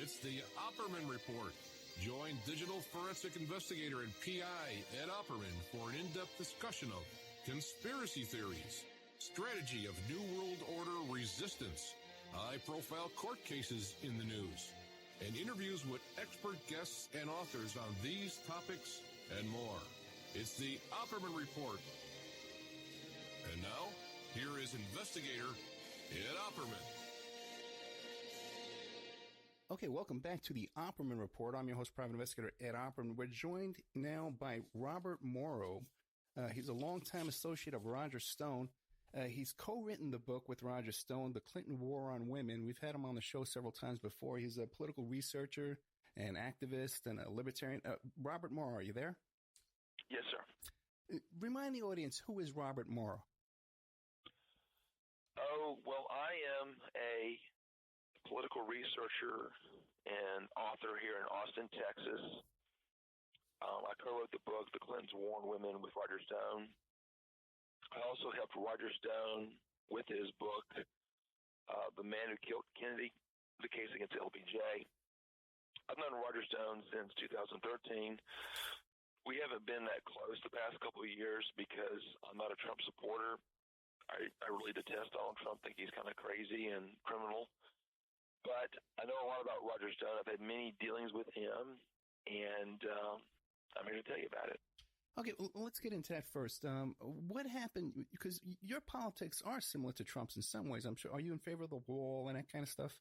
It's the Opperman Report. Join digital forensic investigator and PI Ed Opperman for an in-depth discussion of conspiracy theories, strategy of New World Order resistance, high-profile court cases in the news, and interviews with expert guests and authors on these topics and more. It's the Opperman Report. And now, here is investigator Ed Opperman. Okay, welcome back to the Opperman Report. I'm your host, Private Investigator Ed Opperman. We're joined now by Robert Morrow. He's a longtime associate of Roger Stone. He's co-written the book with Roger Stone, The Clinton War on Women. We've had him on the show several times before. He's a political researcher, an activist, and a libertarian. Robert Morrow, are you there? Yes, sir. Remind the audience, who is Robert Morrow? Oh, well, I am a political researcher and author here in Austin, Texas. I co-wrote the book, The Clintons War on Women, with Roger Stone. I also helped Roger Stone with his book, The Man Who Killed Kennedy, the case against LBJ. I've known Roger Stone since 2013. We haven't been that close the past couple of years because I'm not a Trump supporter. I really detest Donald Trump, think he's kind of crazy and criminal. But I know a lot about Roger Stone. I've had many dealings with him, and I'm here to tell you about it. Okay, well, let's get into that first. What happened? Because your politics are similar to Trump's in some ways, I'm sure. Are you in favor of the wall and that kind of stuff?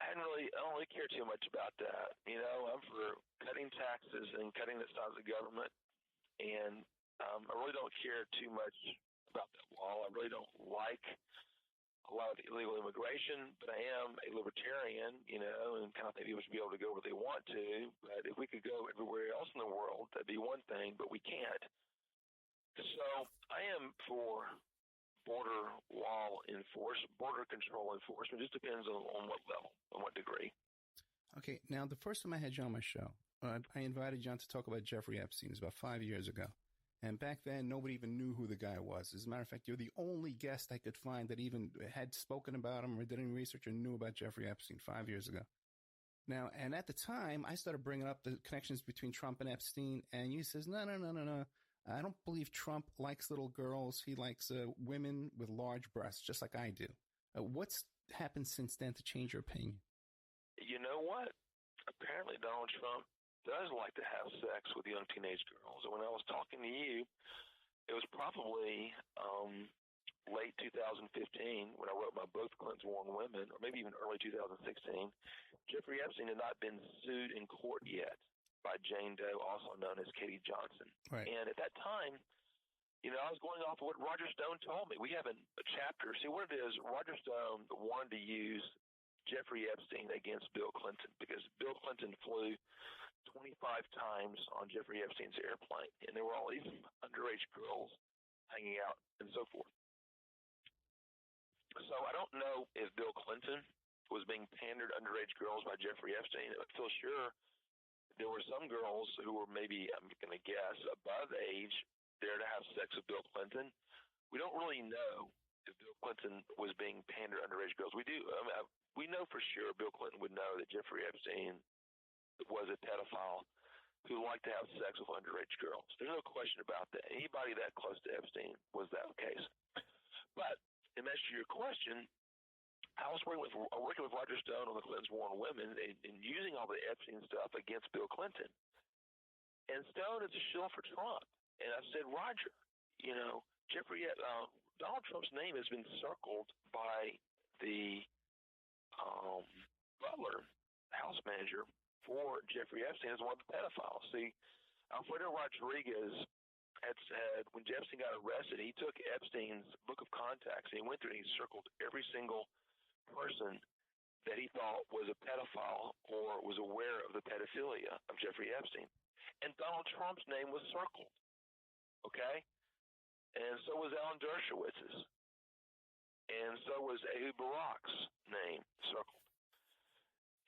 I don't really care too much about that. You know, I'm for cutting taxes and cutting the size of government, and I really don't care too much about that wall. I really don't like a lot of illegal immigration, but I am a libertarian, you know, and kind of think people should be able to go where they want to. But if we could go everywhere else in the world, that'd be one thing, but we can't. So I am for border wall enforcement, border control enforcement. It just depends on what level, on what degree. Okay, now the first time I had you on my show, I invited you on to talk about Jeffrey Epstein. It was about 5 years ago. And back then, nobody even knew who the guy was. As a matter of fact, you're the only guest I could find that even had spoken about him or did any research or knew about Jeffrey Epstein 5 years ago. Now, and at the time, I started bringing up the connections between Trump and Epstein, and you says, no. I don't believe Trump likes little girls. He likes women with large breasts, just like I do. What's happened since then to change your opinion? You know what? Apparently, Donald Trump does like to have sex with young teenage girls. And when I was talking to you, it was probably late 2015 when I wrote my book, Clintons War on Women, or maybe even early 2016. Jeffrey Epstein had not been sued in court yet by Jane Doe, also known as Katie Johnson. Right. And at that time, you know, I was going off of what Roger Stone told me. We have a chapter. See, what it is, Roger Stone wanted to use Jeffrey Epstein against Bill Clinton because Bill Clinton flew 25 times on Jeffrey Epstein's airplane, and there were all these underage girls hanging out and so forth. So I don't know if Bill Clinton was being pandered underage girls by Jeffrey Epstein. I feel sure there were some girls who were maybe, I'm going to guess, above age there to have sex with Bill Clinton. We don't really know if Bill Clinton was being pandered underage girls. We do. We know for sure Bill Clinton would know that Jeffrey Epstein was a pedophile who liked to have sex with underage girls. There's no question about that. Anybody that close to Epstein was that case. But in answer to your question, I was working with Roger Stone on the Clintons War on Women and using all the Epstein stuff against Bill Clinton. And Stone is a shill for Trump. And I said, Roger, you know, Donald Trump's name has been circled by the butler, house manager for Jeffrey Epstein as one of the pedophiles. See, Alfredo Rodriguez had said when Epstein got arrested, he took Epstein's book of contacts and he went through and he circled every single person that he thought was a pedophile or was aware of the pedophilia of Jeffrey Epstein. And Donald Trump's name was circled. Okay? And so was Alan Dershowitz's. And so was Ehud Barak's name circled.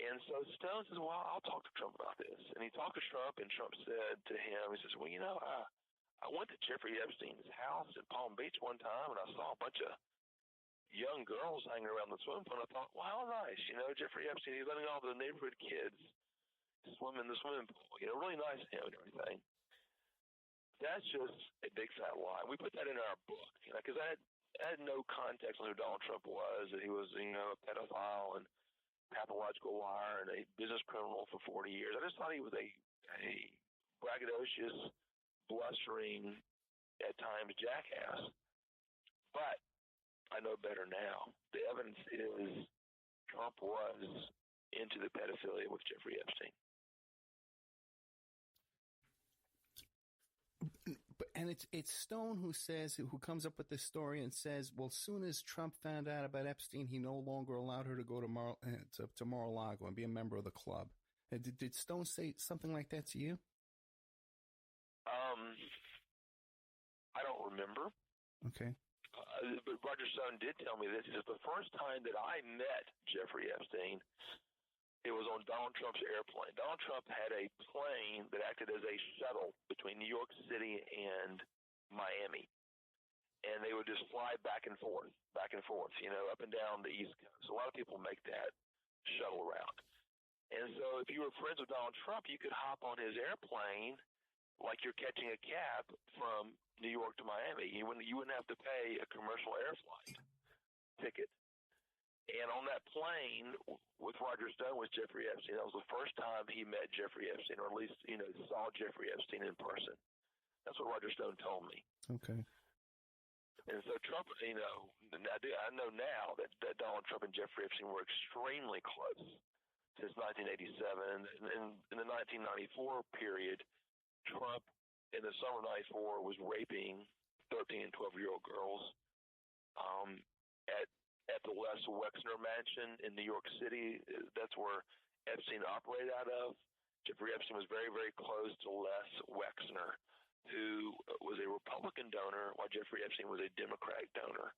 And so Stone says, well, I'll talk to Trump about this. And he talked to Trump, and Trump said to him, he says, well, you know, I went to Jeffrey Epstein's house in Palm Beach one time, and I saw a bunch of young girls hanging around the swimming pool. And I thought, wow, how nice. Jeffrey Epstein, he's letting all the neighborhood kids swim in the swimming pool. Really nice of him and everything. That's just a big fat lie. We put that in our book, because I had no context on who Donald Trump was, that he was, a pedophile and pathological liar and a business criminal for 40 years. I just thought he was a braggadocious, blustering, at times jackass. But I know better now. The evidence is Trump was into the pedophilia with Jeffrey Epstein. And it's Stone who comes up with this story and says, well, as soon as Trump found out about Epstein, he no longer allowed her to go to Mar-a-Lago and be a member of the club. Did Stone say something like that to you? I don't remember. Okay. But Roger Stone did tell me this. He says, the first time that I met Jeffrey Epstein, it was on Donald Trump's airplane. Donald Trump had a plane that acted as a shuttle between New York City and Miami. And they would just fly back and forth, up and down the East Coast. A lot of people make that shuttle route. And so if you were friends with Donald Trump, you could hop on his airplane like you're catching a cab from New York to Miami. You wouldn't have to pay a commercial air flight ticket. And on that plane with Roger Stone was Jeffrey Epstein. That was the first time he met Jeffrey Epstein, or at least, saw Jeffrey Epstein in person. That's what Roger Stone told me. Okay. And so Trump, I know now that Donald Trump and Jeffrey Epstein were extremely close since 1987. And in the 1994 period, Trump, in the summer of 94, was raping 13 and 12-year-old girls at the Les Wexner mansion in New York City. That's where Epstein operated out of. Jeffrey Epstein was very, very close to Les Wexner, who was a Republican donor, while Jeffrey Epstein was a Democratic donor.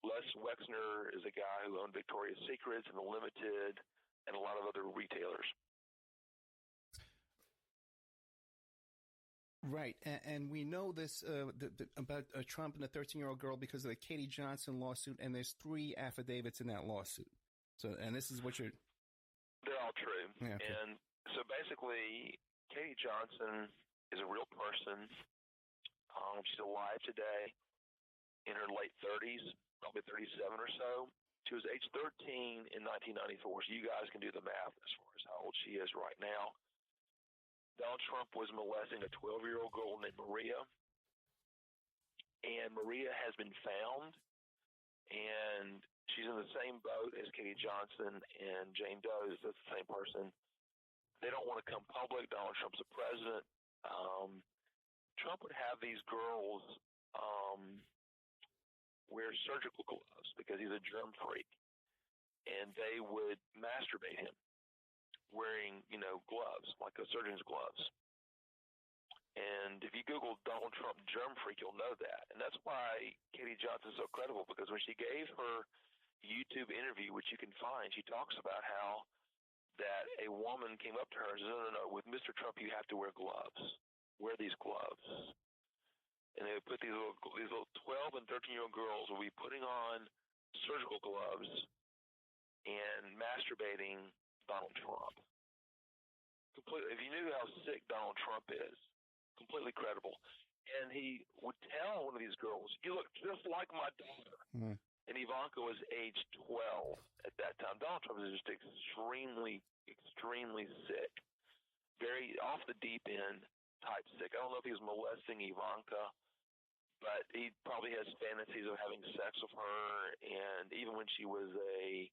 Les Wexner is a guy who owned Victoria's Secrets and The Limited and a lot of other retailers. Right, and we know this about Trump and the 13-year-old girl because of the Katie Johnson lawsuit, and there's 3 affidavits in that lawsuit. So, and this is what you're... They're all true. Yeah, okay. And so basically, Katie Johnson is a real person. She's alive today in her late 30s, probably 37 or so. She was age 13 in 1994, so you guys can do the math as far as how old she is right now. Donald Trump was molesting a 12-year-old girl named Maria, and Maria has been found, and she's in the same boat as Katie Johnson and Jane Doe. That's the same person. They don't want to come public. Donald Trump's the president. Trump would have these girls wear surgical gloves because he's a germ freak, and they would masturbate him wearing, gloves, like a surgeon's gloves. And if you Google Donald Trump germ freak, you'll know that. And that's why Katie Johnson's so credible, because when she gave her YouTube interview, which you can find, she talks about how that a woman came up to her and said, no, with Mr. Trump, you have to wear gloves. Wear these gloves. And they would put these little 12 and 13-year-old girls will be putting on surgical gloves and masturbating Donald Trump. Completely. If you knew how sick Donald Trump is, completely credible. And he would tell one of these girls, "You look just like my daughter." Mm. And Ivanka was age 12 at that time. Donald Trump was just extremely, extremely sick. Very off the deep end type sick. I don't know if he was molesting Ivanka, but he probably has fantasies of having sex with her. And even when she was a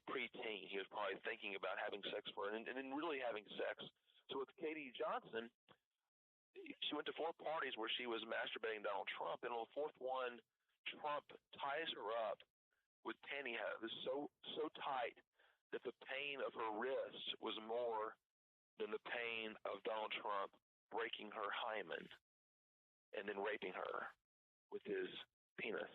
preteen, he was probably thinking about having sex with her and then really having sex. So with Katie Johnson, she went to 4 parties where she was masturbating Donald Trump, and on the 4th one, Trump ties her up with pantyhose so tight that the pain of her wrist was more than the pain of Donald Trump breaking her hymen and then raping her with his penis.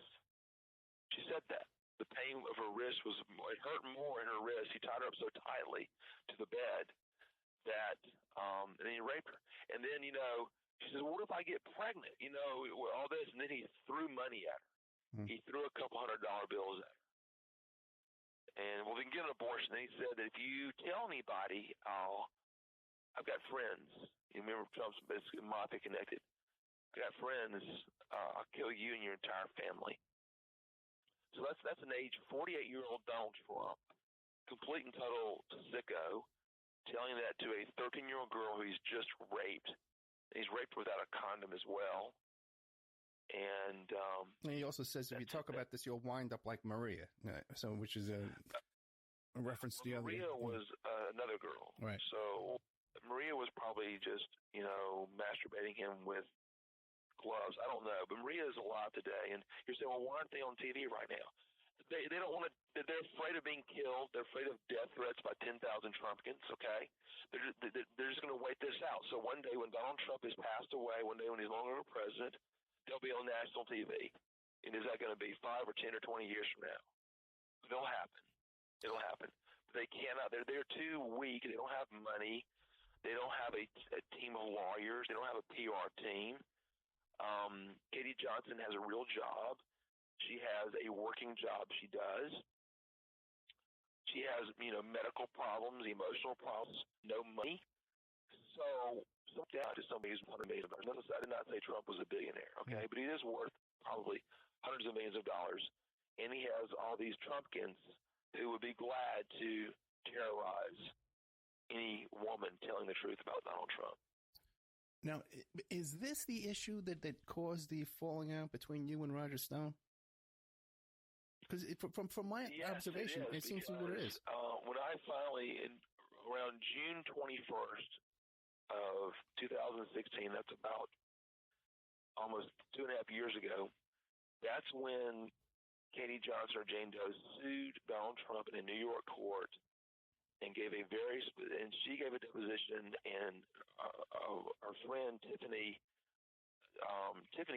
She said that. The pain of her wrist it hurt more in her wrist. He tied her up so tightly to the bed that, and then he raped her. And then, she says, what if I get pregnant? All this. And then he threw money at her. he threw a couple $100 bills at her. And we can get an abortion. And he said that if you tell anybody, I've got friends. You remember Trump's basically mafia connected. I've got friends. I'll kill you and your entire family. So that's an age 48-year-old Donald Trump, complete and total sicko, telling that to a 13-year-old girl who he's just raped. He's raped without a condom as well. And he also says if you talk about this, you'll wind up like Maria. So, which is a reference to the other. Maria was another girl. Right. So Maria was probably just, masturbating him with gloves. I don't know. But Maria is alive today. And you're saying, well, why aren't they on TV right now? They don't want to. They're afraid of being killed. They're afraid of death threats by 10,000 Trumpkins. Okay, they're just going to wait this out. So one day when Donald Trump has passed away, one day when he's no longer president, they'll be on national TV. And is that going to be 5 or 10 or 20 years from now? It'll happen. It'll happen. But they cannot. They're too weak. They don't have money. They don't have a team of lawyers. They don't have a PR team. Katie Johnson has a real job. She has a working job. She does. She has, medical problems, emotional problems, no money. So, down to somebody who's $100 million. Notice I did not say Trump was a billionaire, okay? But he is worth probably hundreds of millions of dollars. And he has all these Trumpkins who would be glad to terrorize any woman telling the truth about Donald Trump. Now, is this the issue that caused the falling out between you and Roger Stone? Because from my observation, it seems to be what it is. When I finally, around June 21st of 2016, that's about almost 2.5 years ago, that's when Katie Johnson or Jane Doe sued Donald Trump in a New York court and she gave a deposition, and our friend Tiffany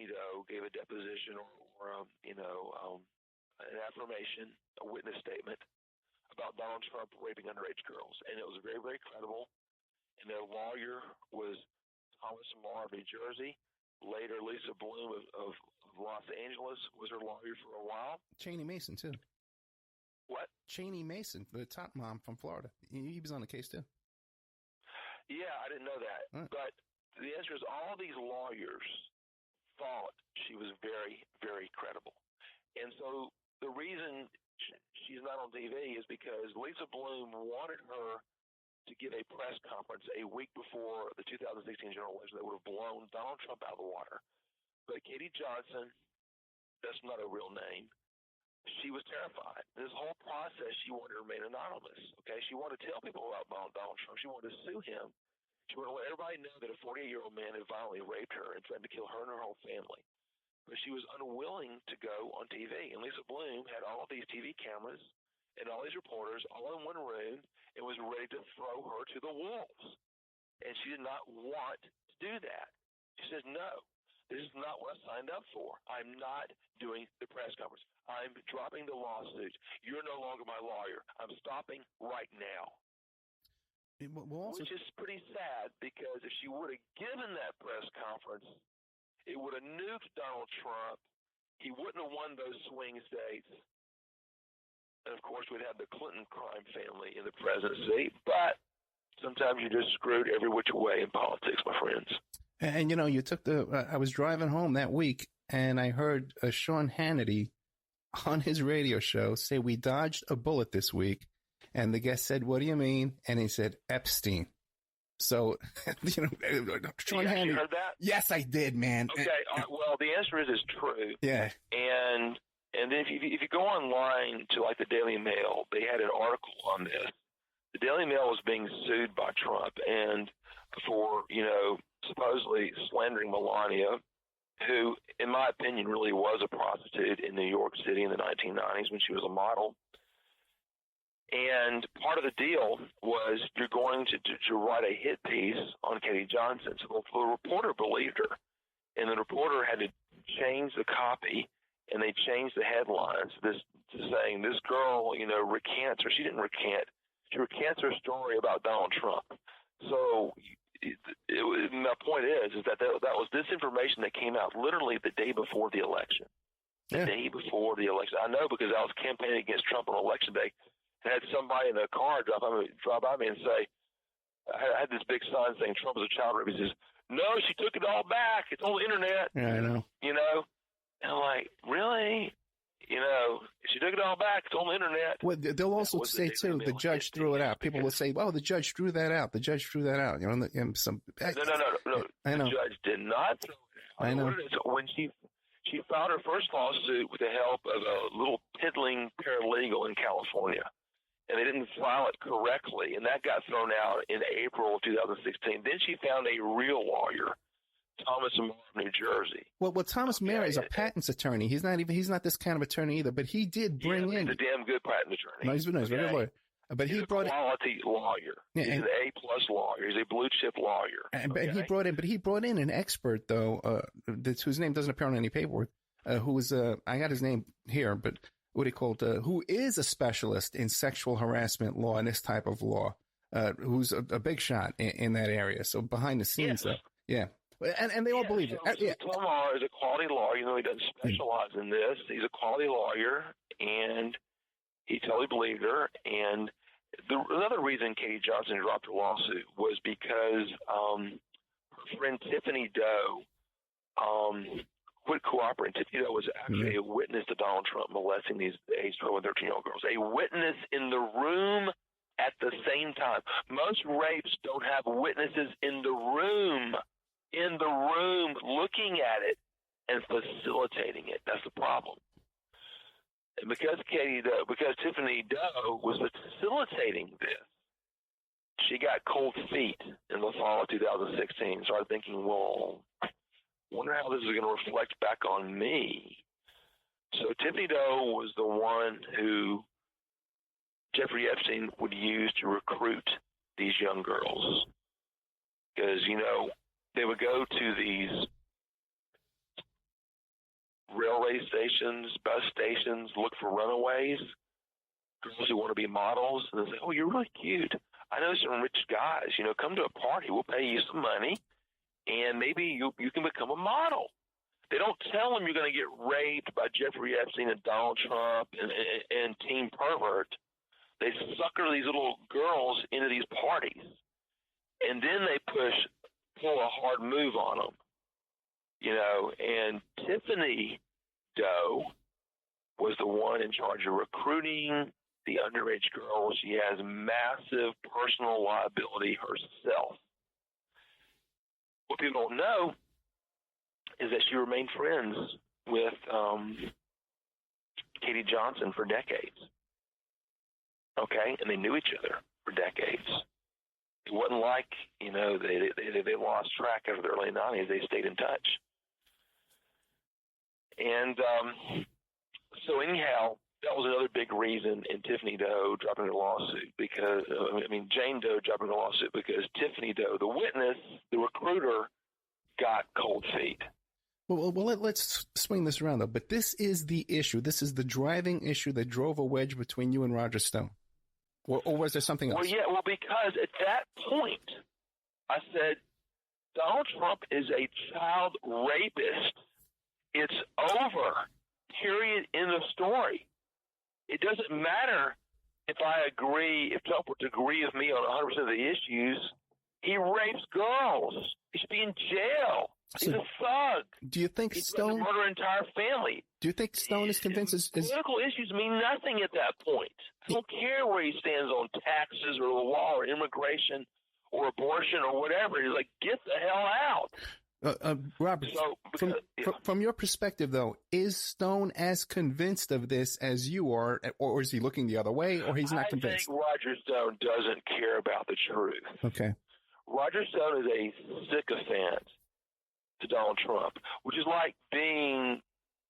Doe gave a deposition or an affirmation, a witness statement about Donald Trump raping underage girls. And it was very, very credible. And their lawyer was Thomas Marr of New Jersey. Later, Lisa Bloom of Los Angeles was her lawyer for a while. Cheney Mason, too. What? Cheney Mason, the top mom from Florida. He was on the case, too. Yeah, I didn't know that. Right. But the answer is all these lawyers thought she was very, very credible. And so the reason she's not on TV is because Lisa Bloom wanted her to give a press conference a week before the 2016 general election that would have blown Donald Trump out of the water. But Katie Johnson, that's not a real name, she was terrified. This whole process, she wanted to remain anonymous. Okay, she wanted to tell people about Donald Trump. She wanted to sue him. She wanted to let everybody know that a 48-year-old man had violently raped her and threatened to kill her and her whole family. But she was unwilling to go on TV. And Lisa Bloom had all these TV cameras and all these reporters all in one room and was ready to throw her to the wolves. And she did not want to do that. She said, no, this is not what I signed up for. I'm not doing the press conference. I'm dropping the lawsuit. You're no longer my lawyer. I'm stopping right now. Which is pretty sad, because if she would have given that press conference, it would have nuked Donald Trump. He wouldn't have won those swing states. And, of course, we'd have the Clinton crime family in the presidency. But sometimes you're just screwed every which way in politics, my friends. And, you took I was driving home that week, and I heard Sean Hannity on his radio show say, we dodged a bullet this week. And the guest said, what do you mean? And he said, Epstein. So, Sean Hannity. You heard that? Yes, I did, man. Okay. Well, the answer is true. Yeah. And then if you go online to like the Daily Mail, they had an article on this. The Daily Mail was being sued by Trump and for, supposedly slandering Melania, who, in my opinion, really was a prostitute in New York City in the 1990s when she was a model. And part of the deal was you're going to write a hit piece on Katie Johnson. So the reporter believed her. And the reporter had to change the copy, and they changed the headlines to saying this girl, recants, or she didn't recant. She recants her story about Donald Trump. So my point is that was disinformation that came out literally the day before the election. the day before the election. I know because I was campaigning against Trump on election day. I had somebody in a car drop by me and say, I had this big sign saying Trump is a child rapist. He says, no, she took it all back. It's on the internet. Yeah, I know. You know? And I'm like, really? You know, she took it all back. It's on the internet. Well, they'll also say, too, the judge threw it out. People will say, well, the judge threw that out. The judge threw that out. You know, No. I know. The judge did not throw it out. I know. When she filed her first lawsuit with the help of a little piddling paralegal in California, and they didn't file it correctly, and that got thrown out in April of 2016. Then she found a real lawyer, Thomas Morrow of New Jersey. Well, Thomas Morrow is a patents attorney. He's not this kind of attorney either, but he did bring in. He's a damn good patent attorney. No, he's a very good lawyer. But he's he a brought quality lawyer. Yeah, he's an A+ lawyer. He's a blue chip lawyer. But he brought in an expert though, whose name doesn't appear on any paperwork. Who was I got his name here, but what he called who is a specialist in sexual harassment law and this type of law, who's a big shot in that area. So behind the scenes, though, yeah. And they all believe it. Tom Morrow is a quality lawyer. You know, he doesn't specialize in this. He's a quality lawyer, and he totally believed her. And another reason Katie Johnson dropped her lawsuit was because her friend Tiffany Doe quit cooperating. Tiffany Doe was actually a witness to Donald Trump molesting these age 12 and 13-year-old girls. A witness in the room at the same time. Most rapes don't have witnesses in the room looking at it and facilitating it. That's the problem. And because Tiffany Doe was facilitating this, she got cold feet in the fall of 2016. Started thinking, well, wonder how this is going to reflect back on me. So Tiffany Doe was the one who Jeffrey Epstein would use to recruit these young girls. Because, you know, they would go to these railway stations, bus stations, look for runaways, girls who want to be models, and they say, oh, you're really cute. I know some rich guys. You know, come to a party. We'll pay you some money, and maybe you can become a model. They don't tell them you're going to get raped by Jeffrey Epstein and Donald Trump and Team Pervert. They sucker these little girls into these parties, and then they pull a hard move on them, you know. And Tiffany Doe was the one in charge of recruiting the underage girls. She has massive personal liability herself. What people don't know is that she remained friends with Katie Johnson for decades. Okay, and they knew each other for decades. It wasn't like, you know, they lost track after the early 90s. They stayed in touch. And so anyhow, that was another big reason in Tiffany Doe dropping her lawsuit because, Jane Doe dropping her lawsuit because Tiffany Doe, the witness, the recruiter, got cold feet. Well, let's swing this around, though. But this is the issue. This is the driving issue that drove a wedge between you and Roger Stone. Or was there something else? Well, because at that point, I said, Donald Trump is a child rapist. It's over. Period. In the story. It doesn't matter if Trump were to agree with me on 100% of the issues. He rapes girls. He should be in jail. He's a thug. Do you think He's Stone... going to murder an entire family. Do you think Stone is convinced... Political issues mean nothing at that point. I don't care where he stands on taxes or the law or immigration or abortion or whatever. He's like, get the hell out. Robert, from your perspective, though, is Stone as convinced of this as you are, or is he looking the other way, or he's not convinced? I think Roger Stone doesn't care about the truth. Okay. Roger Stone is a sycophant to Donald Trump, which is like being,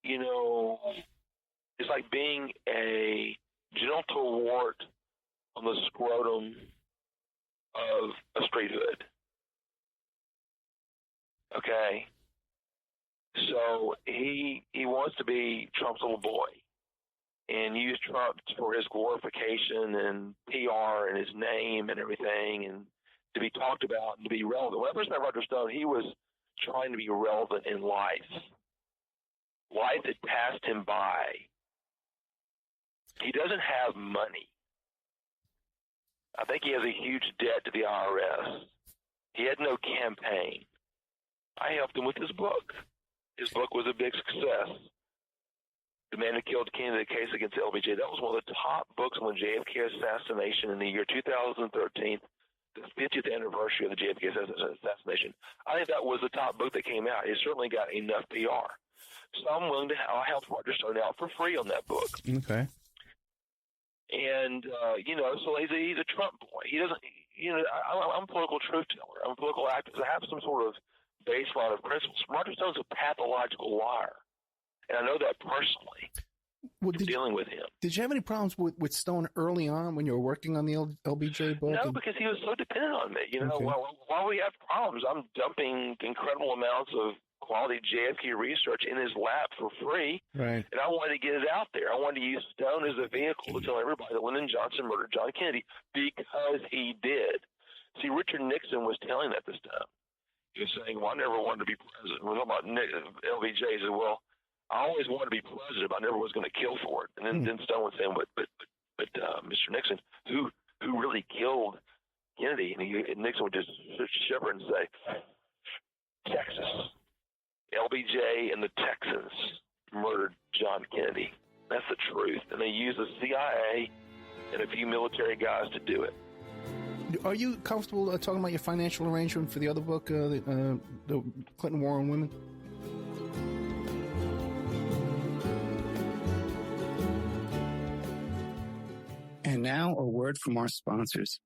it's like being a genital wart on the scrotum of a street hood. Okay? So he wants to be Trump's little boy and use Trump for his glorification and PR and his name and everything and to be talked about and to be relevant. When I first met Roger Stone, he was trying to be relevant in life. life had passed him by. He doesn't have money. I think he has a huge debt to the IRS. He had no campaign. I helped him with his book. His book was a big success. The Man Who Killed Kennedy, the Case Against LBJ. That was one of the top books on the JFK assassination in the year 2013, the 50th anniversary of the JFK assassination. I think that was the top book that came out. It certainly got enough PR. So I'm willing to help Roger Stone out for free on that book. Okay. And, so he's a Trump boy. He doesn't, I'm a political truth teller. I'm a political activist. I have some sort of baseline of principles. Roger Stone's a pathological liar. And I know that personally, dealing with him. Did you have any problems with Stone early on when you were working on the LBJ book? No, because he was so dependent on me. Okay. While we have problems, I'm dumping incredible amounts of quality JFK research in his lap for free. Right. And I wanted to get it out there. I wanted to use Stone as a vehicle to tell everybody that Lyndon Johnson murdered John Kennedy because he did. See, Richard Nixon was telling that this time. He was saying, well, I never wanted to be president. We're talking about LBJ. He said, well, I always wanted to be president, but I never was going to kill for it. And then Stone was saying, but Mr. Nixon, who really killed Kennedy? And Nixon would just shiver and say, Texas. LBJ and the Texans murdered John Kennedy. That's the truth. And they used the CIA and a few military guys to do it. Are you comfortable talking about your financial arrangement for the other book, the Clinton War on Women? And now a word from our sponsors.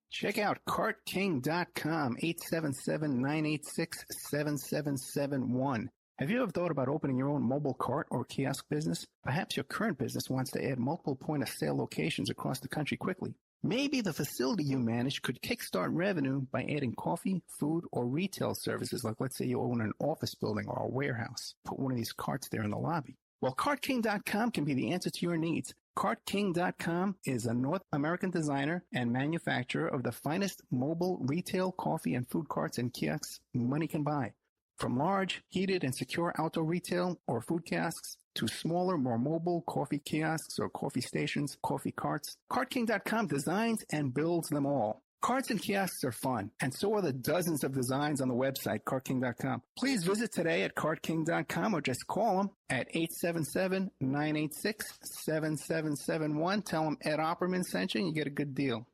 Check out CartKing.com, 877-986-7771. Have you ever thought about opening your own mobile cart or kiosk business? Perhaps your current business wants to add multiple point-of-sale locations across the country quickly. Maybe the facility you manage could kickstart revenue by adding coffee, food, or retail services, like let's say you own an office building or a warehouse. Put one of these carts there in the lobby. Well, CartKing.com can be the answer to your needs. CartKing.com is a North American designer and manufacturer of the finest mobile retail coffee and food carts and kiosks money can buy. From large, heated, and secure outdoor retail or food kiosks to smaller, more mobile coffee kiosks or coffee stations, coffee carts, CartKing.com designs and builds them all. Carts and kiosks are fun, and so are the dozens of designs on the website, CartKing.com. Please visit today at CartKing.com or just call them at 877-986-7771. Tell them Ed Opperman sent you and you get a good deal.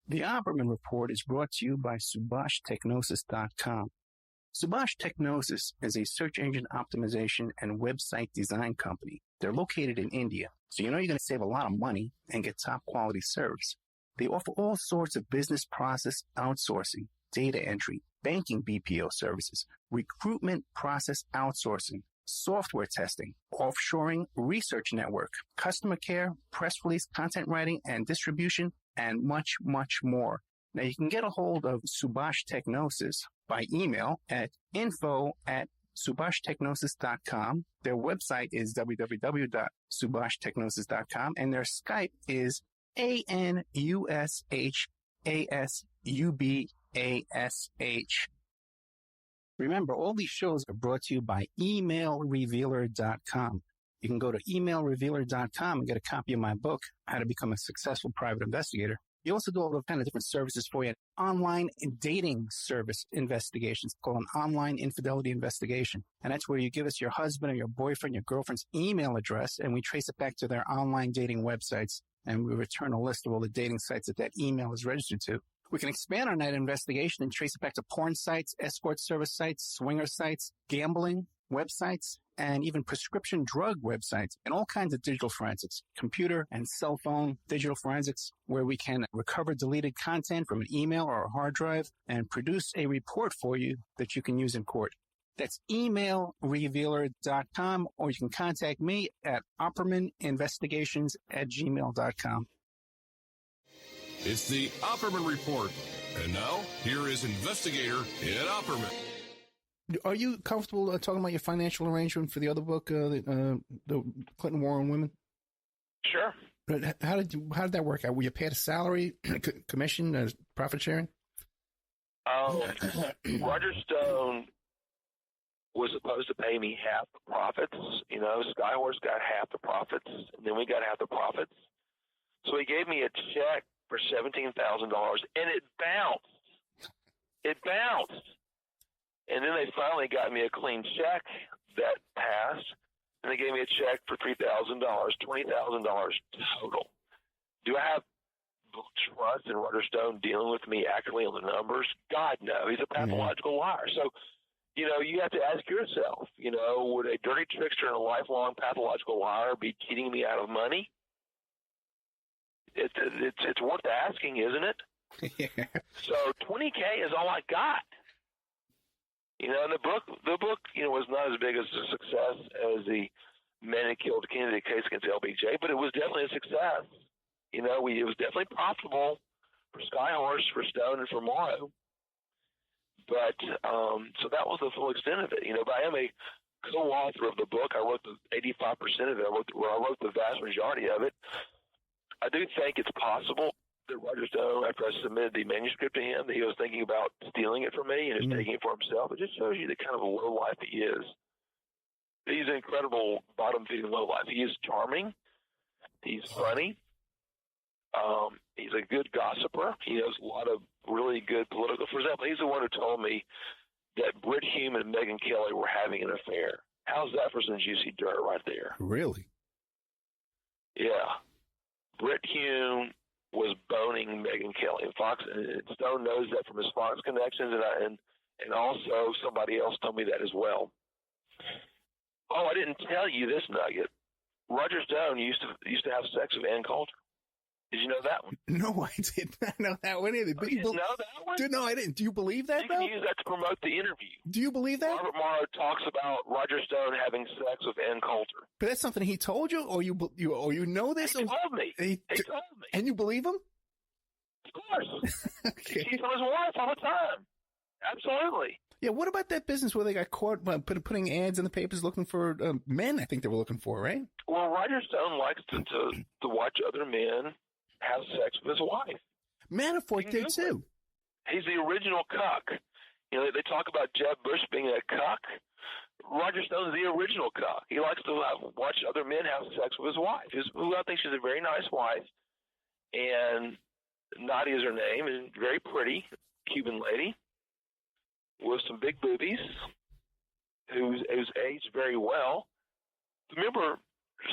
The Opperman Report is brought to you by SubhashTechnosis.com. Subash Technosis is a search engine optimization and website design company. They're located in India, so you know you're going to save a lot of money and get top quality service. They offer all sorts of business process outsourcing, data entry, banking BPO services, recruitment process outsourcing, software testing, offshoring, research network, customer care, press release, content writing and distribution, and much, much more. Now, you can get a hold of Subhash Technosis by email at info@subhashtechnosis.com. Their website is www.subhashtechnosis.com, and their Skype is ANUSHASUBASH. Remember, all these shows are brought to you by emailrevealer.com. You can go to emailrevealer.com and get a copy of my book, How to Become a Successful Private Investigator. You also do all the kind of different services for you. Online dating service investigations called an online infidelity investigation. And that's where you give us your husband or your boyfriend, your girlfriend's email address, and we trace it back to their online dating websites. And we return a list of all the dating sites that email is registered to. We can expand on that investigation and trace it back to porn sites, escort service sites, swinger sites, gambling websites, and even prescription drug websites, and all kinds of digital forensics, computer and cell phone digital forensics, where we can recover deleted content from an email or a hard drive and produce a report for you that you can use in court. That's emailrevealer.com, or you can contact me at oppermaninvestigations@gmail.com. It's the Opperman Report. And now, here is investigator Ed Opperman. Are you comfortable talking about your financial arrangement for the other book, the Clinton War on Women? Sure. How did that work out? Were you paid a salary, commission, profit sharing? Roger Stone was supposed to pay me half the profits. You know, Skyhorse got half the profits, and then we got half the profits. So he gave me a check for $17,000, and it bounced. It bounced. And then they finally got me a clean check that passed, and they gave me a check for $3,000, $20,000 total. Do I have trust in Roger Stone dealing with me accurately on the numbers? God, no. He's a pathological liar. So, you know, you have to ask yourself, you know, would a dirty trickster and a lifelong pathological liar be cheating me out of money? It's worth asking, isn't it? Yeah. So $20K is all I got. You know, and the book, you know, was not as big as a success as the Men Who Killed Kennedy case against LBJ, but it was definitely a success. You know, it was definitely profitable for Skyhorse, for Stone, and for Morrow. But so that was the full extent of it. You know, but I am a co-author of the book. I wrote the 85% of it. I wrote the vast majority of it. I do think it's possible that Roger Stone, after I submitted the manuscript to him, that he was thinking about stealing it from me and just taking it for himself. It just shows you the kind of a low life he is. He's an incredible bottom-feeding low life. He is charming. He's funny. He's a good gossiper. He knows a lot of really good political. For example, he's the one who told me that Britt Hume and Megyn Kelly were having an affair. How's that for some juicy dirt right there? Really? Yeah. Britt Hume was boning Megyn Kelly. And Stone knows that from his Fox connections, and also somebody else told me that as well. Oh, I didn't tell you this nugget. Roger Stone used to have sex with Ann Coulter. Did you know that one? No, I did not know that one either. But you didn't know that one? Dude, no, I didn't. Do you believe that, You can use that to promote the interview. Do you believe that? Robert Morrow talks about Roger Stone having sex with Ann Coulter. But that's something he told you, or you know this? He told me. He told me. And you believe him? Of course. Okay. He cheats on his wife all the time. Absolutely. Yeah, what about that business where they got caught putting ads in the papers looking for men? I think they were looking for, right? Well, Roger Stone likes to watch other men have sex with his wife. Manafort did too. He's the original cuck. You know, they talk about Jeb Bush being a cuck. Roger Stone's the original cuck. He likes to watch other men have sex with his wife. I think she's a very nice wife, and Nadia is her name, and very pretty Cuban lady with some big boobies, who's aged very well. Remember,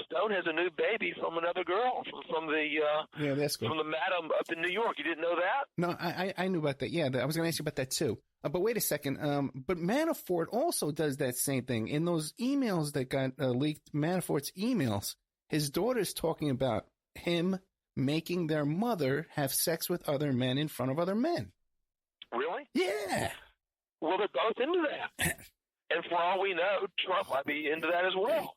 Stone has a new baby from another girl from the madam up in New York. You didn't know that? No, I knew about that. Yeah, I was going to ask you about that too. But wait a second. But Manafort also does that same thing. In those emails that got leaked, Manafort's emails, his daughter's talking about him making their mother have sex with other men in front of other men. Really? Yeah. Well, they're both into that. And for all we know, Trump might be into that as well.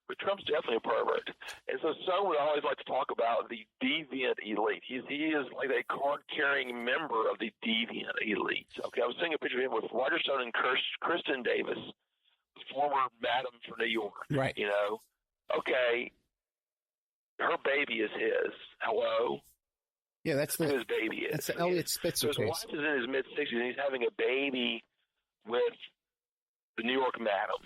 But Trump's definitely a pervert. And so Stone would always like to talk about the deviant elite. He is like a card-carrying member of the deviant elite. Okay, I was seeing a picture of him with Roger Stone and Kristen Davis, the former madam for New York. Right. You know? Okay, her baby is his. Hello? Yeah, that's who his baby is. That's the Elliot Spitzer case. So his wife is in his mid-60s, and he's having a baby with the New York madam.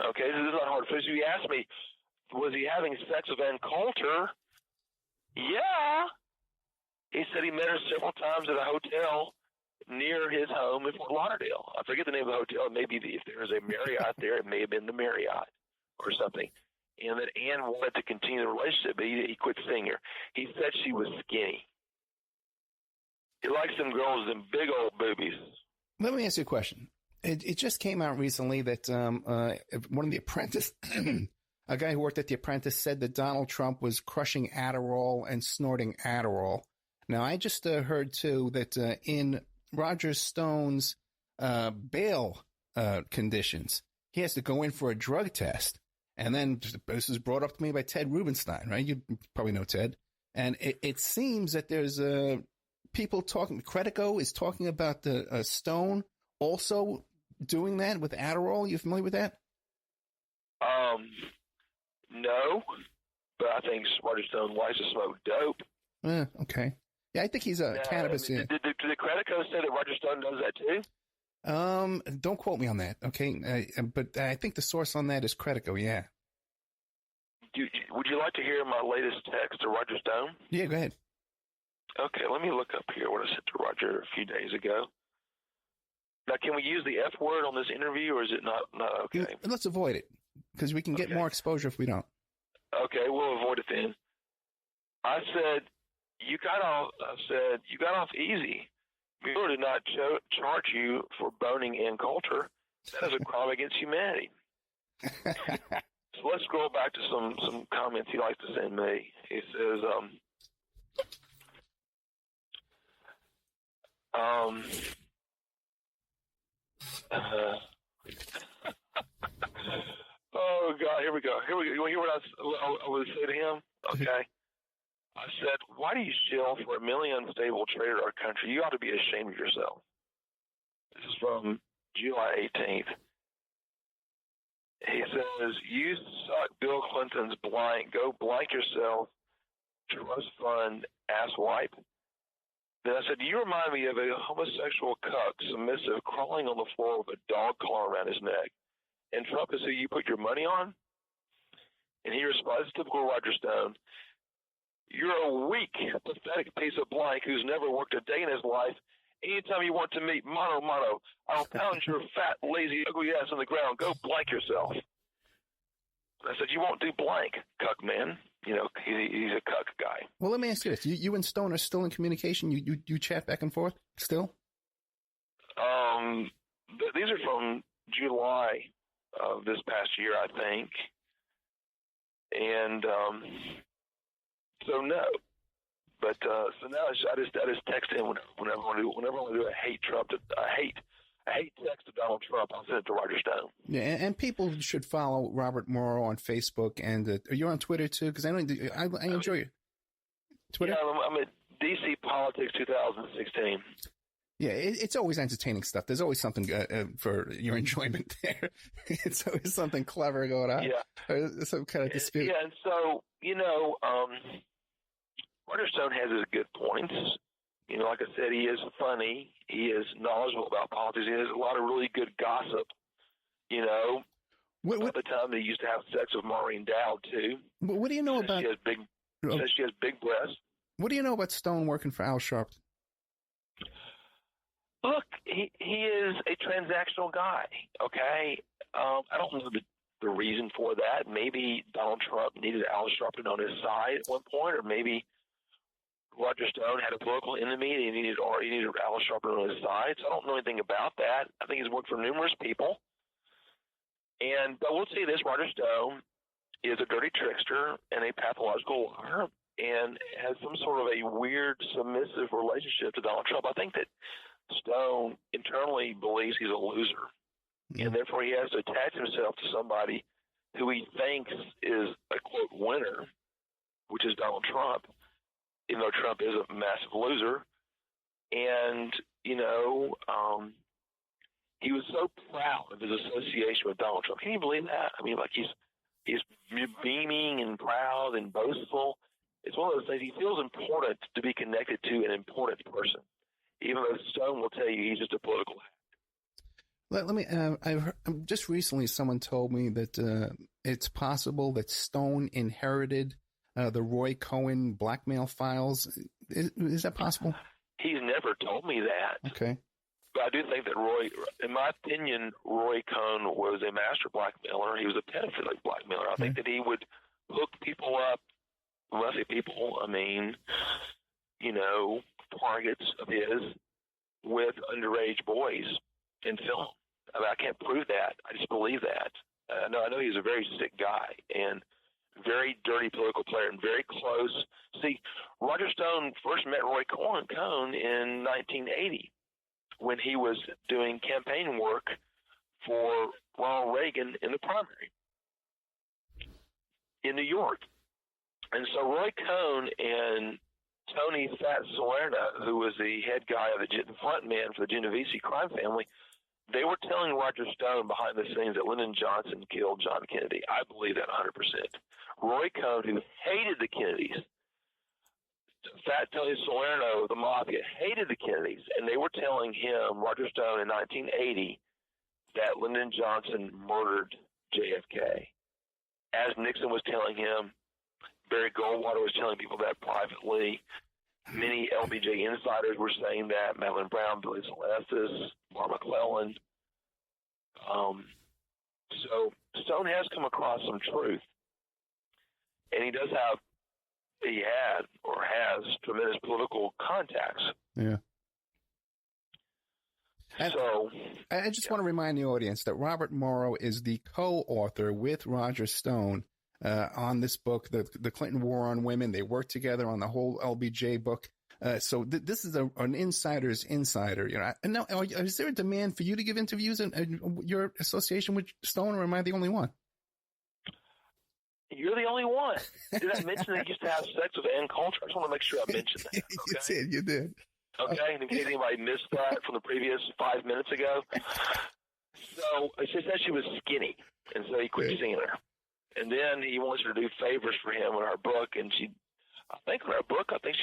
Okay, this is not hard. So you asked me, was he having sex with Ann Coulter? Yeah. He said he met her several times at a hotel near his home in Fort Lauderdale. I forget the name of the hotel. Maybe if there was a Marriott there, it may have been the Marriott or something. And that Ann wanted to continue the relationship, but he quit seeing her. He said she was skinny. He likes them girls with them big old boobies. Let me ask you a question. It just came out recently that one of the Apprentice, a guy who worked at The Apprentice, said that Donald Trump was crushing Adderall and snorting Adderall. Now, I just heard, too, that in Roger Stone's bail conditions, he has to go in for a drug test. And then this is brought up to me by Ted Rubenstein, right? You probably know Ted. And it seems that there's people talking, Credico is talking about the Stone also doing that with Adderall. You familiar with that? No, but I think Roger Stone likes to smoke dope. Okay. Yeah, I think he's a cannabis. Did the Credico say that Roger Stone does that too? Don't quote me on that, okay? But I think the source on that is Credico, yeah. Would you like to hear my latest text to Roger Stone? Yeah, go ahead. Okay, let me look up here what I sent to Roger a few days ago. Now, can we use the F word on this interview, or is it not okay? Let's avoid it, because we can get more exposure if we don't. Okay, we'll avoid it then. I said, you got off easy. Mueller did not charge you for boning in culture. That is a crime against humanity. So let's scroll back to some comments he likes to send me. He says, oh God, here we go. You want to hear what I would say to him? Okay. I said, why do you shill for a million unstable trader in our country? You ought to be ashamed of yourself. This is from July 18th. He says, you suck Bill Clinton's blank. Go blank yourself. Trust fund asswipe. Then I said, you remind me of a homosexual cuck, submissive, crawling on the floor with a dog collar around his neck. And Trump is who you put your money on? And he responds, typical Roger Stone, you're a weak, pathetic piece of blank who's never worked a day in his life. Anytime you want to meet Morrow, I'll pound your fat, lazy, ugly ass on the ground. Go blank yourself. I said, you won't do blank, cuck man. You know, he's a cuck guy. Well, let me ask you this. You and Stone are still in communication? You chat back and forth still? These are from July of this past year, I think. And so no. But so now I just text him whenever I want to do a hate Trump. I hate text to Donald Trump. I'll send it to Roger Stone. Yeah, and people should follow Robert Morrow on Facebook. And are you on Twitter too? Because I enjoy you. Twitter. Yeah, I'm at DC Politics 2016. Yeah, it's always entertaining stuff. There's always something for your enjoyment there. It's always something clever going on. Yeah, or some kind of dispute. Yeah, and so Roger Stone has his good points. You know, like I said, he is funny. He is knowledgeable about politics. He has a lot of really good gossip. You know, about the time they used to have sex with Maureen Dowd too. What do you know about? Says she has big breasts. What do you know about Stone working for Al Sharpton? Look, he is a transactional guy. Okay, I don't know the reason for that. Maybe Donald Trump needed Al Sharpton on his side at one point, or maybe Roger Stone had a political enemy and he needed Al Sharpton on his side. So I don't know anything about that. I think he's worked for numerous people. But we'll say this: Roger Stone is a dirty trickster and a pathological liar, and has some sort of a weird submissive relationship to Donald Trump. I think that Stone internally believes he's a loser, and therefore he has to attach himself to somebody who he thinks is a quote winner, which is Donald Trump, even though Trump is a massive loser. And he was so proud of his association with Donald Trump. Can you believe that? I mean, like he's beaming and proud and boastful. It's one of those things. He feels important to be connected to an important person, even though Stone will tell you he's just a political hack. Let me. I've heard, just recently someone told me that it's possible that Stone inherited the Roy Cohn blackmail files. Is that possible? He's never told me that. Okay. But I do think that in my opinion, Roy Cohn was a master blackmailer. He was a pedophilic blackmailer. I think that he would hook people up. When I say people, I mean, targets of his with underage boys and film. I mean, I can't prove that. I just believe that. I know he's a very sick guy and very dirty political player and very close. See, Roger Stone first met Roy Cohn in 1980 when he was doing campaign work for Ronald Reagan in the primary in New York. And so Roy Cohn and Tony Fat Salerno, who was the head guy of the front man for the Genovese crime family, they were telling Roger Stone behind the scenes that Lyndon Johnson killed John Kennedy. I believe that 100%. Roy Cohn, who hated the Kennedys, Fat Tony Salerno, the mafia, hated the Kennedys, and they were telling him, Roger Stone, in 1980, that Lyndon Johnson murdered JFK. As Nixon was telling him, Barry Goldwater was telling people that privately. Many LBJ insiders were saying that. Madeline Brown, Billy Celestis, Mark McClellan. So Stone has come across some truth. And he had or has tremendous political contacts. Yeah. So I just want to remind the audience that Robert Morrow is the co-author with Roger Stone on this book, the Clinton War on Women. They worked together on the whole LBJ book. So this is an insider's insider. You know, and now, is there a demand for you to give interviews in your association with Stone, or am I the only one? You're the only one. Did I mention that he used to have sex with Ann Coulter? I just want to make sure I mentioned that. Okay? You did. Okay, in case anybody missed that from the previous 5 minutes ago. So she said she was skinny, and so he quit seeing her. And then he wants her to do favors for him in our book, and she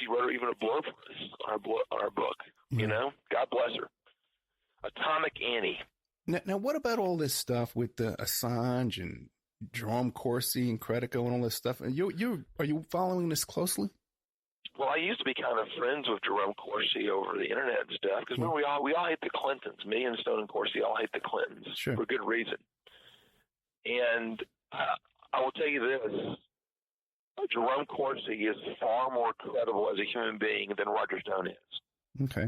wrote her even a blurb for us on our book. You know, God bless her. Atomic Annie. Now, what about all this stuff with Assange and Jerome Corsi and Credico and all this stuff? Are you following this closely? Well, I used to be kind of friends with Jerome Corsi over the internet and stuff because remember we all hate the Clintons. Me and Stone and Corsi all hate the Clintons for good reason. And I will tell you this: Jerome Corsi is far more credible as a human being than Roger Stone is. Okay.